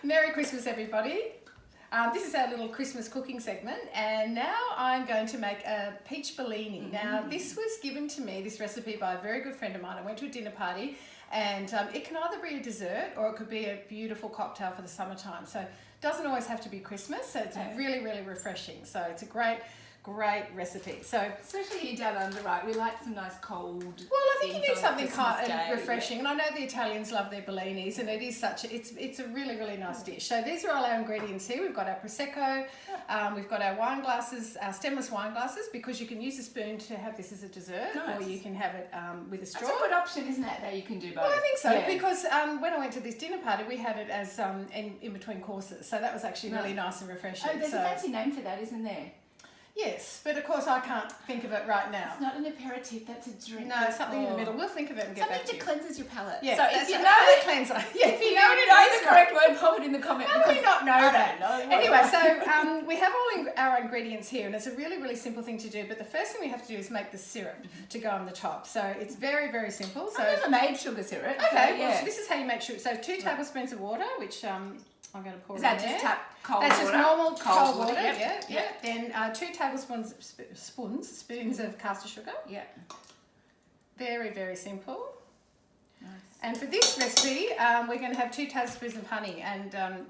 Merry Christmas, everybody. This is our little Christmas cooking segment, and now I'm going to make a peach Bellini. Now, this was given to me, this recipe, by a very good friend of mine. I went to a dinner party, and it can either be a dessert or it could be a beautiful cocktail for the summertime. So it doesn't always have to be Christmas, so it's really, really refreshing. So it's a great recipe. So especially here down under, right? We like some nice cold. Well, I think you need something kind of refreshing, and I know the Italians love their Bellinis, and it is such a, it's a really nice dish. So these are all our ingredients here. We've got our prosecco, we've got our wine glasses, our stemless wine glasses, because you can use a spoon to have this as a dessert, or you can have it with a straw. That's a good option, isn't it? That you can do both. Well, I think so, because when I went to this dinner party, we had it as in between courses, so that was actually really nice and refreshing. Oh, there's a fancy name for that, isn't there? Yes, but of course I can't think of it right now. It's not an aperitif, that's a drink. No, something in the middle. We'll think of it and get back to you. Something that cleanses your palate. Yeah, so if you know the cleanser. Yeah, if you know the correct word, pop it in the comment. How do we not know that? No. Anyway, so we have all our ingredients here, and it's a really simple thing to do. But the first thing we have to do is make the syrup to go on the top. So it's very simple. So I've never made sugar syrup. Okay, well, so this is how you make sugar. So 2 tablespoons of water, which I'm going to pour in there. Is that just tap cold water? That's just normal cold water. Yep. Then 2 tablespoons spoons of caster sugar. Yeah. Very simple. Nice. And for this recipe, we're going to have 2 tablespoons of honey, and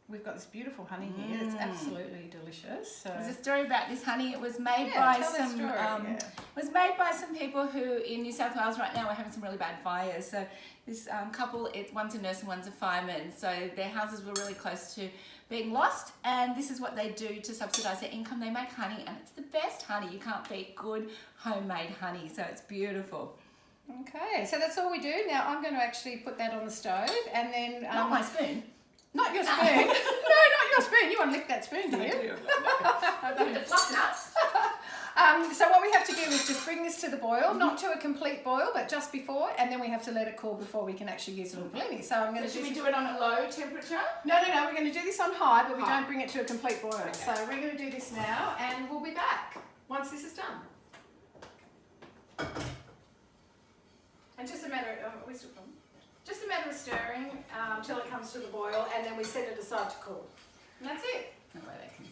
we've got this beautiful honey here. It's absolutely delicious. So. There's a story about this honey. It was made by some. It was made by some people who in New South Wales right now are having some really bad fires. So this couple, one's a nurse and one's a fireman. So their houses were really close to being lost, and this is what they do to subsidise their income. They make honey, and it's the best honey. You can't beat good homemade honey. So it's beautiful. Okay, so that's all we do. Now I'm going to actually put that on the stove, and then not my spoon. Not your spoon. No, not your spoon. You want to lick that spoon, do you? So what we have to do is just bring this to the boil, not to a complete boil, but just before, and then we have to let it cool before we can actually use it on Bellini. So I'm going to. Should we do it on a low temperature? No. We're going to do this on high, but we don't bring it to a complete boil. Okay. So we're going to do this now, and we'll be back once this is done. And just a matter of stirring until it comes to the boil, and then we set it aside to cool. And that's it. No way they can see.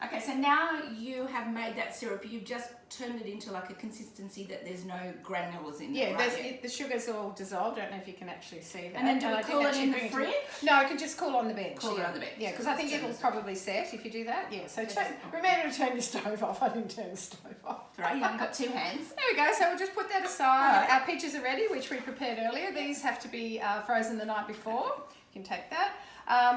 Okay, so now you have made that syrup. You've just turned it into like a consistency that there's no granules in it. Yeah, the sugar's all dissolved. I don't know if you can actually see that. And then do we cool it in the fridge? No, it can just cool on the bench. Cool it on the bench. Yeah, because I think it'll probably set if you do that. Yeah, so remember to turn your stove off. I didn't turn the stove off. Right, you haven't got 2 hands. There we go, so we'll just put that aside. Our peaches are ready, which we prepared earlier. These have to be frozen the night before. You can take that.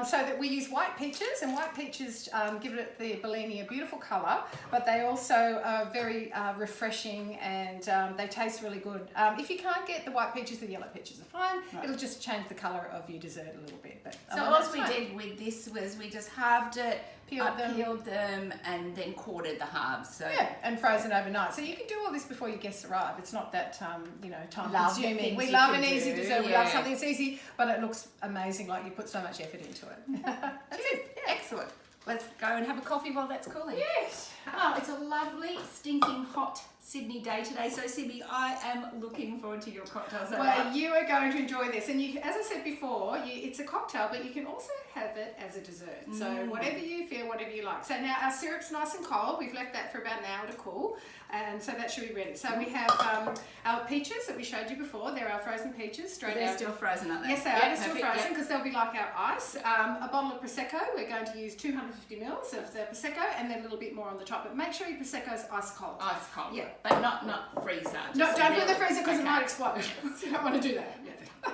So that we use white peaches, and white peaches give it the Bellini a beautiful colour, but they also are very refreshing, and they taste really good. If you can't get the white peaches, the yellow peaches are fine. Right. It'll just change the colour of your dessert a little bit. But, so all we did with this was we just halved it, peeled them, and then quartered the halves. So yeah, and frozen overnight. So you can do all this before your guests arrive. It's not that time consuming. We love an easy dessert. We love something that's easy, but it looks amazing. Like you put so much effort into it. That's it. Yeah. Excellent. Let's go and have a coffee while that's cooling. Yes. Oh, it's a lovely, stinking hot Sydney day today. So, Sydney, I am looking forward to your cocktails. Well, you are going to enjoy this. And you, as I said before, it's a cocktail, but you can also have it as a dessert. So whatever you feel, whatever you like. So now our syrup's nice and cold. We've left that for about an hour to cool. And so that should be ready. So we have our peaches that we showed you before. They're our frozen peaches. They're still frozen, aren't they? Yes, they are. They're still frozen because they'll be like our ice. A bottle of Prosecco. We're going to use 250 mils of the Prosecco, and then a little bit more on the top. But make sure your Prosecco's ice cold. Ice cold. Yeah. But not freezer. No, don't put the freezer because it might explode. You don't want to do that. Yeah.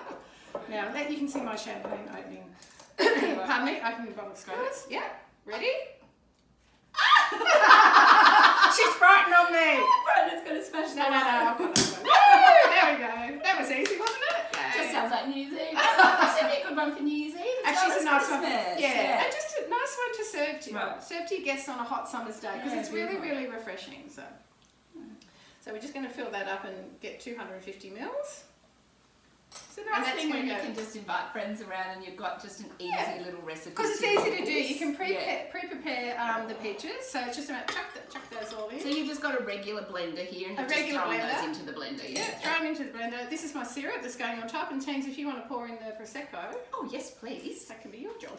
Now, that you can see my champagne opening. Pardon me, opening the bottle of Scotch. Yeah. Ready? She's frightened on me. Brandon's going to smash No, I've got it. There we go. That was easy, wasn't it? Just sounds like New Year's Eve. It's a good one for New Year's Eve. Actually, it's a nice one. Yeah. And just a nice one to serve to your guests on a hot summer's day, because it's really refreshing. So we're just going to fill that up and get 250 mils. So and that's when you can just invite friends around and you've got just an easy little recipe. Because it's easy to do. You can pre-prepare the peaches, so it's just about chuck those all in. So you've just got a regular blender here and you're just throwing those into the blender. Yeah, throw them into the blender. This is my syrup that's going on top, and Teens, if you want to pour in the Prosecco. Oh yes, please. That can be your job.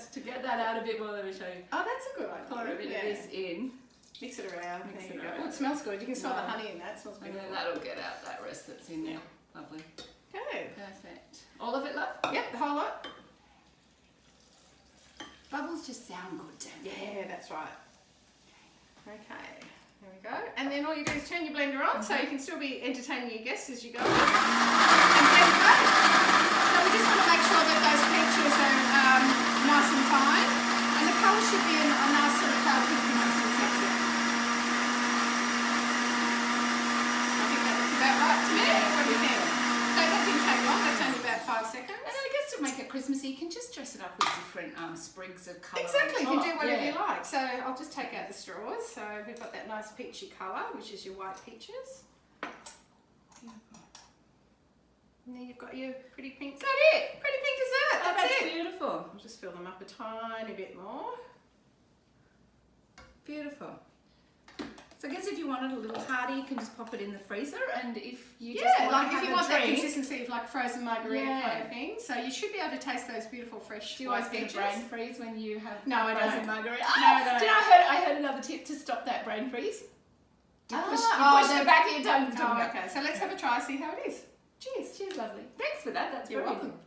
that's to get that out a bit more. Let me show you. Oh, that's a good idea. Pour a bit of this in. Mix it around. Mix There it you go. around. Oh, it smells good. You can smell the honey in that. It smells And beautiful. then that'll get out that rest that's in there. Lovely. Okay. Perfect. All of it, love? Yep, the whole lot. Bubbles just sound good, don't they? Yeah, that's right. Okay, there we go. And then all you do is turn your blender on so you can still be entertaining your guests as you go. And blend away. So we just want to make sure that those peaches are nice and fine. And the colour should be a nice sort of pale pink consistency. I think that looks about right to me. What do you think? So that didn't take long, that's only about 5 seconds. And I guess to make it Christmassy, you can just dress it up with different sprigs of colour. Exactly, you on can do top. whatever you like. So I'll just take out the straws. So we've got that nice peachy colour, which is your white peaches. And then you've got your pretty pink. Is that it? Pretty pink dessert. Oh, that's it. beautiful. I'll just fill them up a tiny bit more. Beautiful. So I guess if you want it a little harder, you can just pop it in the freezer, and if you just Yeah, want like to if have you a want that drink, consistency of like frozen margarita Yeah. kind of thing. So you should be able to taste those beautiful fresh do you always white get a peaches. brain freeze when you have No, I frozen don't. margarita? No, I don't. Did I heard another tip to stop that brain freeze? You push the back of your tongue. Oh, okay. So let's have a try, see how it is. Cheers. Cheers, lovely. Thanks for that. That's You're brilliant. welcome.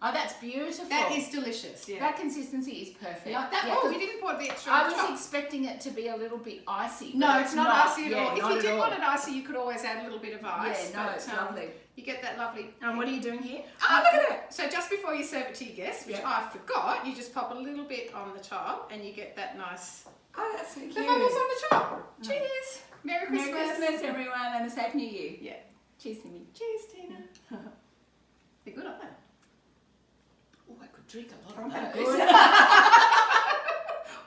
Oh, that's beautiful. That is delicious. Yeah. That consistency is perfect. Like that. Yeah, Oh, 'cause you didn't pour the extra. I on was top. expecting it to be a little bit icy. No, but it's not icy at all. If not you at did all. want it icy, you could always add a little bit of ice. Yeah, no, but, it's lovely. You get that lovely. And what are you doing here? Oh, look at that! So just before you serve it to your guests, which Yeah. I forgot, you just pop a little bit on the top, and you get that nice. Oh, that's so cute. The bubbles on the top. Cheers! Merry Christmas! Merry Christmas, everyone, and a safe New Year. Yeah. Cheers, Timmy. Cheers, Tina. They're good, aren't they? Oh, I could drink a lot Aren't of they those. good?